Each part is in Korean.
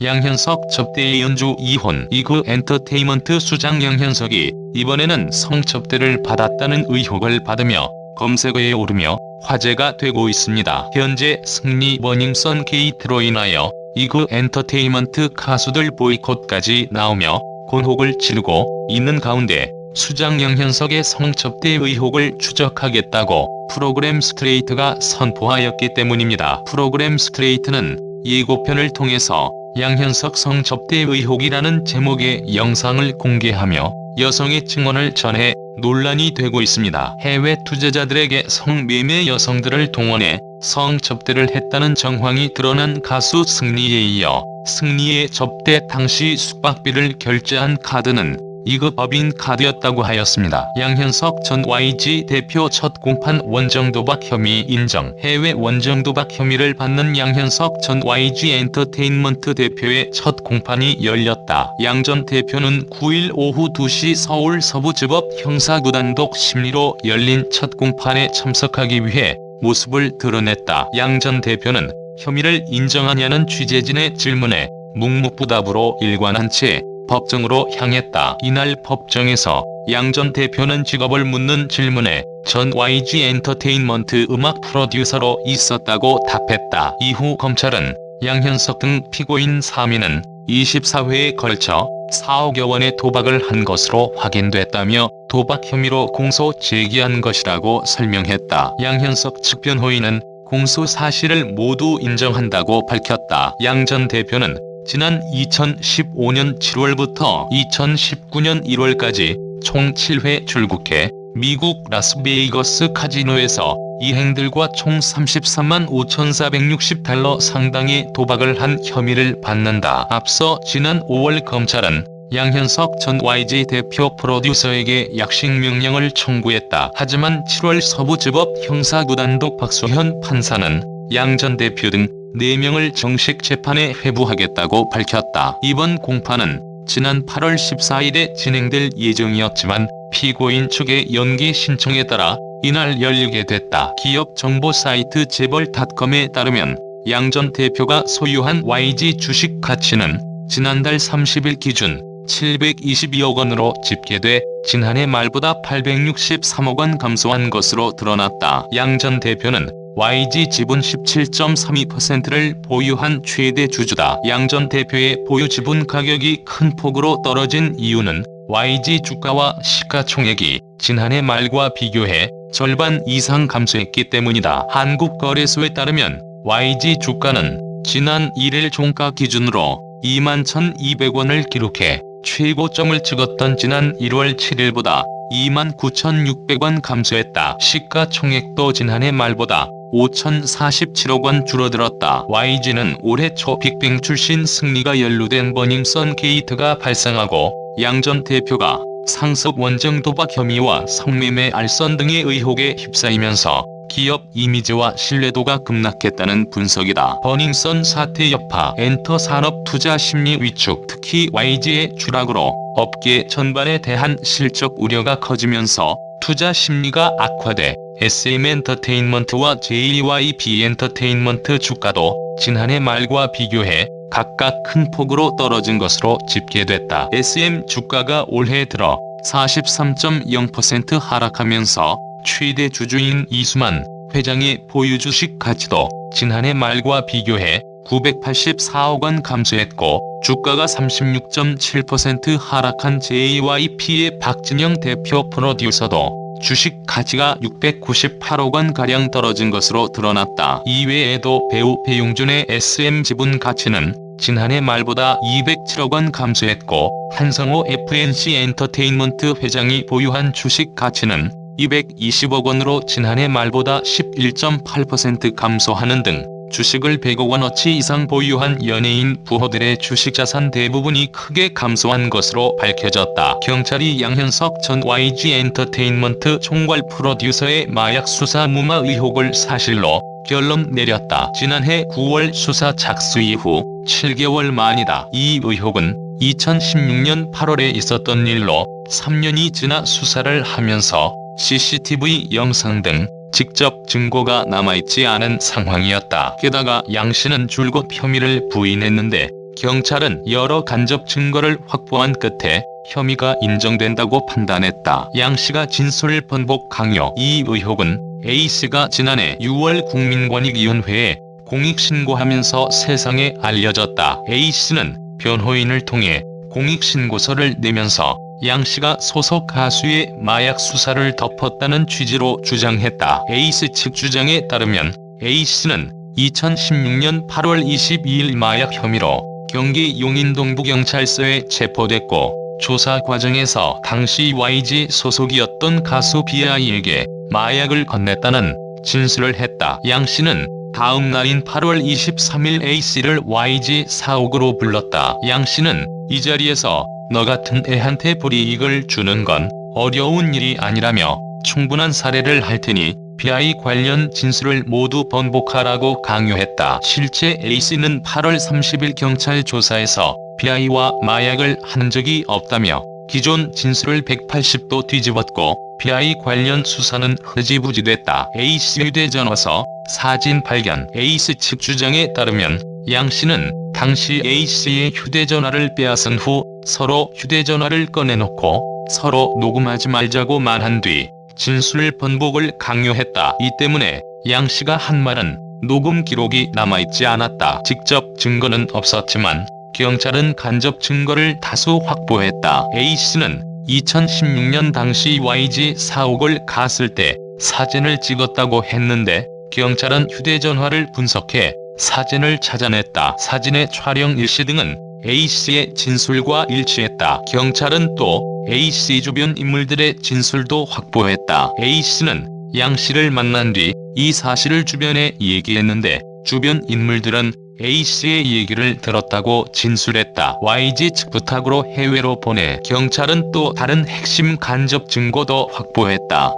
양현석 접대의 연주 이혼. 이그 엔터테인먼트 수장 양현석이 이번에는 성접대를 받았다는 의혹을 받으며 검색어에 오르며 화제가 되고 있습니다. 현재 승리 버닝썬 게이트로 인하여 이그 엔터테인먼트 가수들 보이콧까지 나오며 곤혹을 치르고 있는 가운데 수장 양현석의 성접대 의혹을 추적하겠다고 프로그램 스트레이트가 선포하였기 때문입니다. 프로그램 스트레이트는 예고편을 통해서 양현석 성접대 의혹이라는 제목의 영상을 공개하며 여성의 증언을 전해 논란이 되고 있습니다. 해외 투자자들에게 성매매 여성들을 동원해 성접대를 했다는 정황이 드러난 가수 승리에 이어 승리의 접대 당시 숙박비를 결제한 카드는 이그 법인 카드였다고 하였습니다. 양현석 전 YG 대표 첫 공판 원정도박 혐의 인정. 해외 원정도박 혐의를 받는 양현석 전 YG 엔터테인먼트 대표의 첫 공판이 열렸다. 양 전 대표는 9일 오후 2시 서울 서부지법 형사구단독 심리로 열린 첫 공판에 참석하기 위해 모습을 드러냈다. 양 전 대표는 혐의를 인정하냐는 취재진의 질문에 묵묵부답으로 일관한 채 법정으로 향했다. 이날 법정에서 양 전 대표는 직업을 묻는 질문에 전 YG 엔터테인먼트 음악 프로듀서로 있었다고 답했다. 이후 검찰은 양현석 등 피고인 3인은 24회에 걸쳐 4억여 원의 도박을 한 것으로 확인됐다며 도박 혐의로 공소 제기한 것이라고 설명했다. 양현석 측 변호인은 공소 사실을 모두 인정한다고 밝혔다. 양 전 대표는 지난 2015년 7월부터 2019년 1월까지 총 7회 출국해 미국 라스베이거스 카지노에서 이행들과 총 33만 5,460달러 상당의 도박을 한 혐의를 받는다. 앞서 지난 5월 검찰은 양현석 전 YG 대표 프로듀서에게 약식명령을 청구했다. 하지만 7월 서부지법 형사구단독 박수현 판사는 양 전 대표 등 4명을 정식 재판에 회부하겠다고 밝혔다. 이번 공판은 지난 8월 14일에 진행될 예정이었지만 피고인 측의 연기 신청에 따라 이날 열리게 됐다. 기업 정보 사이트 재벌닷컴에 따르면 양 전 대표가 소유한 YG 주식 가치는 지난달 30일 기준 722억 원으로 집계돼 지난해 말보다 863억 원 감소한 것으로 드러났다. 양 전 대표는 YG 지분 17.32%를 보유한 최대 주주다. 양 전 대표의 보유 지분 가격이 큰 폭으로 떨어진 이유는 YG 주가와 시가총액이 지난해 말과 비교해 절반 이상 감소했기 때문이다. 한국거래소에 따르면 YG 주가는 지난 1일 종가 기준으로 21,200원을 기록해 최고점을 찍었던 지난 1월 7일보다 29,600원 감소했다. 시가총액도 지난해 말보다 5,047억 원 줄어들었다. YG는 올해 초 빅뱅 출신 승리가 연루된 버닝썬 게이트가 발생하고 양 전 대표가 상습 원정 도박 혐의와 성매매 알선 등의 의혹에 휩싸이면서 기업 이미지와 신뢰도가 급락했다는 분석이다. 버닝썬 사태 여파, 엔터 산업 투자 심리 위축, 특히 YG의 추락으로 업계 전반에 대한 실적 우려가 커지면서 투자 심리가 악화돼 SM 엔터테인먼트와 JYP 엔터테인먼트 주가도 지난해 말과 비교해 각각 큰 폭으로 떨어진 것으로 집계됐다. SM 주가가 올해 들어 43.0% 하락하면서 최대 주주인 이수만 회장의 보유 주식 가치도 지난해 말과 비교해 984억 원 감소했고 주가가 36.7% 하락한 JYP의 박진영 대표 프로듀서도 주식 가치가 698억 원가량 떨어진 것으로 드러났다. 이외에도 배우 배용준의 SM 지분 가치는 지난해 말보다 207억 원 감소했고 한성호 FNC 엔터테인먼트 회장이 보유한 주식 가치는 220억 원으로 지난해 말보다 11.8% 감소하는 등 주식을 100억 원어치 이상 보유한 연예인 부호들의 주식자산 대부분이 크게 감소한 것으로 밝혀졌다. 경찰이 양현석 전 YG 엔터테인먼트 총괄 프로듀서의 마약 수사 무마 의혹을 사실로 결론 내렸다. 지난해 9월 수사 착수 이후 7개월 만이다. 이 의혹은 2016년 8월에 있었던 일로 3년이 지나 수사를 하면서 CCTV 영상 등 직접 증거가 남아있지 않은 상황이었다. 게다가 양 씨는 줄곧 혐의를 부인했는데 경찰은 여러 간접 증거를 확보한 끝에 혐의가 인정된다고 판단했다. 양 씨가 진술 번복 강요. 이 의혹은 A씨가 지난해 6월 국민권익위원회에 공익신고하면서 세상에 알려졌다. A씨는 변호인을 통해 공익신고서를 내면서 양 씨가 소속 가수의 마약 수사를 덮었다는 취지로 주장했다. A씨 측 주장에 따르면 A씨는 2016년 8월 22일 마약 혐의로 경기 용인동부경찰서에 체포됐고 조사 과정에서 당시 YG 소속이었던 가수 B.I.에게 마약을 건넸다는 진술을 했다. 양 씨는 다음 날인 8월 23일 A씨를 YG 사옥으로 불렀다. 양 씨는 이 자리에서 너 같은 애한테 불이익을 주는 건 어려운 일이 아니라며 충분한 사례를 할 테니 B.I. 관련 진술을 모두 번복하라고 강요했다. 실제 A씨는 8월 30일 경찰 조사에서 B.I.와 마약을 한 적이 없다며 기존 진술을 180도 뒤집었고 B.I. 관련 수사는 흐지부지됐다. A씨 휴대전화서 사진 발견. A씨 측 주장에 따르면 양 씨는 당시 A씨의 휴대전화를 빼앗은 후 서로 휴대전화를 꺼내놓고 서로 녹음하지 말자고 말한 뒤 진술 번복을 강요했다. 이 때문에 양 씨가 한 말은 녹음 기록이 남아있지 않았다. 직접 증거는 없었지만 경찰은 간접 증거를 다수 확보했다. A씨는 2016년 당시 YG 사옥을 갔을 때 사진을 찍었다고 했는데 경찰은 휴대전화를 분석해 사진을 찾아냈다. 사진의 촬영 일시 등은 A씨의 진술과 일치했다. 경찰은 또 A씨 주변 인물들의 진술도 확보했다. A씨는 양 씨를 만난 뒤 이 사실을 주변에 얘기했는데 주변 인물들은 A씨의 얘기를 들었다고 진술했다. YG 측 부탁으로 해외로 보내 경찰은 또 다른 핵심 간접 증거도 확보했다.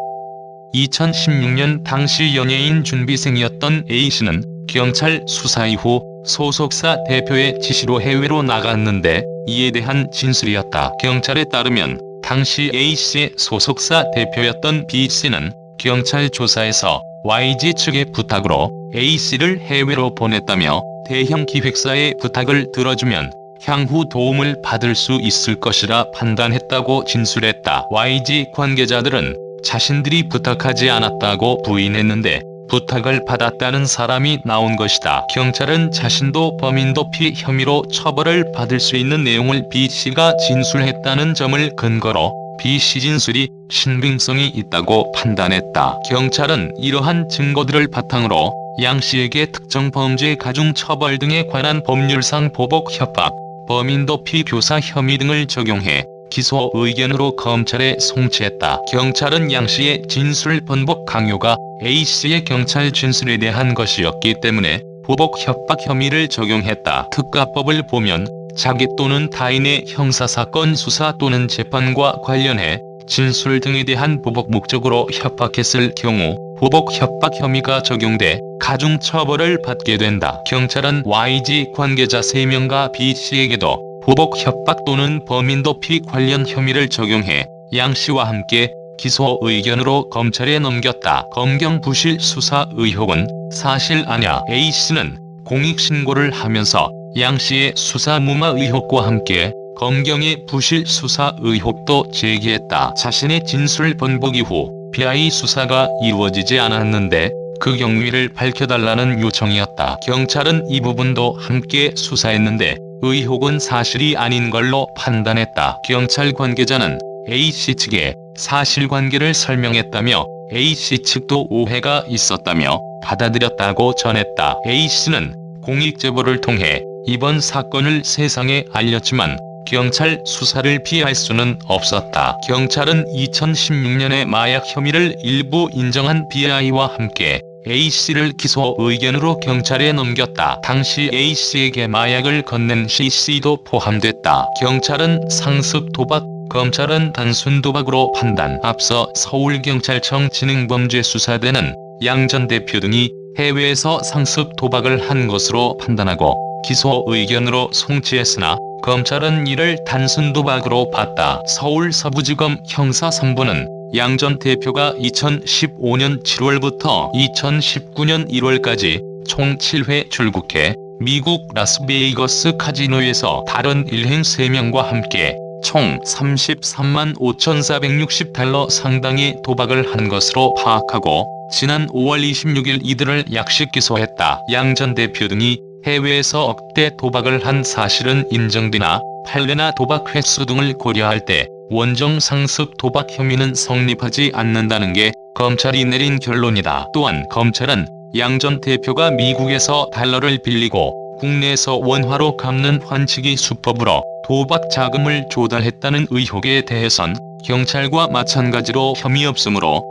2016년 당시 연예인 준비생이었던 A씨는 경찰 수사 이후 소속사 대표의 지시로 해외로 나갔는데 이에 대한 진술이었다. 경찰에 따르면 당시 A씨의 소속사 대표였던 B씨는 경찰 조사에서 YG 측의 부탁으로 A씨를 해외로 보냈다며 대형 기획사의 부탁을 들어주면 향후 도움을 받을 수 있을 것이라 판단했다고 진술했다. YG 관계자들은 자신들이 부탁하지 않았다고 부인했는데 부탁을 받았다는 사람이 나온 것이다. 경찰은 자신도 범인 도피 혐의로 처벌을 받을 수 있는 내용을 B씨가 진술했다는 점을 근거로 B씨 진술이 신빙성이 있다고 판단했다. 경찰은 이러한 증거들을 바탕으로 양 씨에게 특정 범죄 가중 처벌 등에 관한 법률상 보복 협박, 범인 도피 교사 혐의 등을 적용해 기소 의견으로 검찰에 송치했다. 경찰은 양 씨의 진술 번복 강요가 A씨의 경찰 진술에 대한 것이었기 때문에 보복 협박 혐의를 적용했다. 특가법을 보면 자기 또는 타인의 형사사건 수사 또는 재판과 관련해 진술 등에 대한 보복 목적으로 협박했을 경우 보복 협박 혐의가 적용돼 가중 처벌을 받게 된다. 경찰은 YG 관계자 3명과 B씨에게도 보복 협박 또는 범인 도피 관련 혐의를 적용해 양 씨와 함께 기소 의견으로 검찰에 넘겼다. 검경 부실 수사 의혹은 사실 아냐. A씨는 공익신고를 하면서 양 씨의 수사 무마 의혹과 함께 검경의 부실 수사 의혹도 제기했다. 자신의 진술 번복 이후 B.I. 수사가 이루어지지 않았는데 그 경위를 밝혀달라는 요청이었다. 경찰은 이 부분도 함께 수사했는데 의혹은 사실이 아닌 걸로 판단했다. 경찰 관계자는 A씨 측에 사실관계를 설명했다며 A씨 측도 오해가 있었다며 받아들였다고 전했다. A씨는 공익제보를 통해 이번 사건을 세상에 알렸지만 경찰 수사를 피할 수는 없었다. 경찰은 2016년에 마약 혐의를 일부 인정한 B.I.와 함께 A씨를 기소 의견으로 경찰에 넘겼다. 당시 A씨에게 마약을 건넨 C씨도 포함됐다. 경찰은 상습 도박, 검찰은 단순 도박으로 판단. 앞서 서울경찰청 지능범죄수사대는 양 전 대표 등이 해외에서 상습 도박을 한 것으로 판단하고 기소 의견으로 송치했으나 검찰은 이를 단순 도박으로 봤다. 서울 서부지검 형사 3부는 양 전 대표가 2015년 7월부터 2019년 1월까지 총 7회 출국해 미국 라스베이거스 카지노에서 다른 일행 3명과 함께 총 33만 5,460달러 상당의 도박을 한 것으로 파악하고 지난 5월 26일 이들을 약식 기소했다. 양 전 대표 등이 해외에서 억대 도박을 한 사실은 인정되나 판례나 도박 횟수 등을 고려할 때 원정 상습 도박 혐의는 성립하지 않는다는 게 검찰이 내린 결론이다. 또한 검찰은 양 전 대표가 미국에서 달러를 빌리고 국내에서 원화로 갚는 환치기 수법으로 도박 자금을 조달했다는 의혹에 대해선 경찰과 마찬가지로 혐의 없음으로